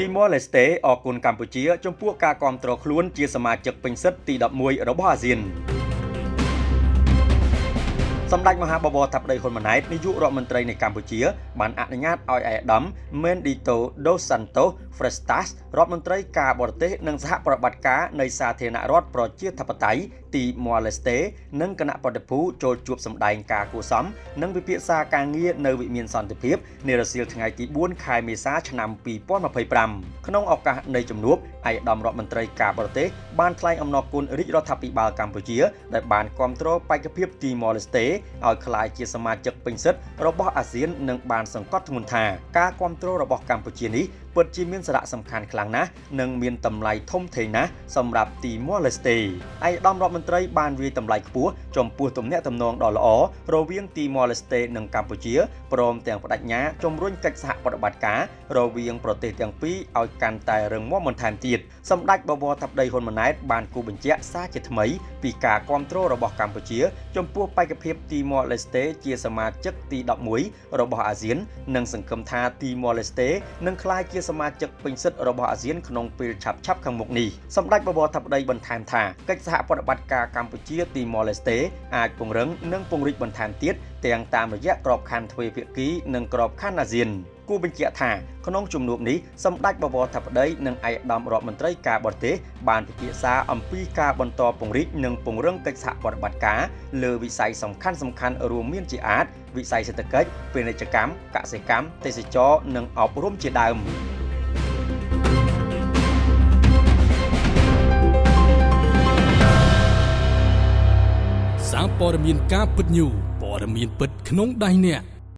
ទីម៉ូឡេស្តេអរគុណកម្ពុជាចំពោះការគាំទ្រខ្លួនជាសមាជិកពេញសិទ្ធិទី11របស់អាស៊ានសម្ដេចមហាបវរថាប្តីហ៊ុនម៉ាណែតនាយករដ្ឋមន្ត្រីនៃកម្ពុជាបានអនុញ្ញាតឲ្យឯកឧត្តម Mendito dos Santos Frestas រដ្ឋមន្ត្រីការបរទេសនិងសហប្រតិបត្តិការនៃសាធារណរដ្ឋប្រជាធិបតេយ្យទីម៉ូឡេស្តេនិងគណៈបដិភូចូលជួបសម្ដែងការគួសមនិងពិភាក្សាការងារនៅវិមានសន្តិភាពនារសៀលថ្ងៃទី4ខែមេសាឆ្នាំ2025ក្នុងឱកាសនៃជំនួបឯកឧត្តមរដ្ឋមន្ត្រីការបរទេសបានថ្លែងអំណរគុណរាជរដ្ឋាភិបាលកម្ពុជាដែលបានគាំទ្របេក្ខភាពទីម៉ូឡេស្តេឲ្យក្លាយជាសមាជិកពេញសិទ្ធិរបស់អាស៊ាននិងបានសង្កត់ធ្ងន់ថាការគាំទ្ររបស់កម្ពុជានេះពិតជាមានសារៈសំខាន់ខ្លាំងណាស់និងមានតម្លៃធំធេងណាស់សម្រាប់ទីម៉ូឡេស្តេឯកឧត្តមរដ្ឋមន្ត្រីបានវាយតម្លៃខ្ពស់ចំពោះទំនាក់ទំនងដ៏ល្អរវាងទីម៉ូឡេស្តេនិងកម្ពុជាព្រមទាំងបដិញ្ញាជំរុញកិច្ចសហប្រតិបត្តិការរវាងប្រទេសទាំងពីរឲ្យកាន់តែរឹងមាំបន្ថែមទៀតសម្ដេចបវរថាប្តីហ៊ុនម៉ាណែតបានគូបញ្ជាក់សារជាថ្មីពីការគាំទ្ររបស់កម្ពុជាចំពោះបេក្ខភាពទីម៉ូឡេស្តេជាសមាជិកទី11របស់អាស៊ាននិងសង្ឃឹមថាទីម៉ូឡេស្តេនឹងក្លាយជាសមាជិកពេញសិទ្ធិរបស់អាស៊ានក្នុងពេលឆាប់ៗខាងមុខនេះសម្ដេចបវរថាប្តីបន្ថែមថាកិច្ចសហប្រតិបត្តិការកម្ពុជាទីម៉ូឡេស្តេអាចពង្រឹងនិងពង្រីកបន្ថែមទៀតទាំងតាមរយៈក្របខ័ណ្ឌទ្វេភាគីនិងក្របខ័ណ្ឌអាស៊ានគូបញ្ជាក់ថាក្នុងជំនួបនេះសម្ដេចបវរថាប្តីនិងឯកឧត្តមរដ្ឋមន្ត្រីការបរទេសបានពិភាក្សាអំពីការបន្តពង្រីកនិងពង្រឹងកិច្ចសហប្រតិបត្តិការលើវិស័យសំខាន់ៗរួមមានជាអាចវិស័យសេដ្ឋកិច្ចពាណិជ្ជកម្មកសិកម្មទេសចរណ៍និងអប់រំជាដើមសារព័ត៌មានការពិតញូព័ត៌មានពិតក្នុងដៃអ្នក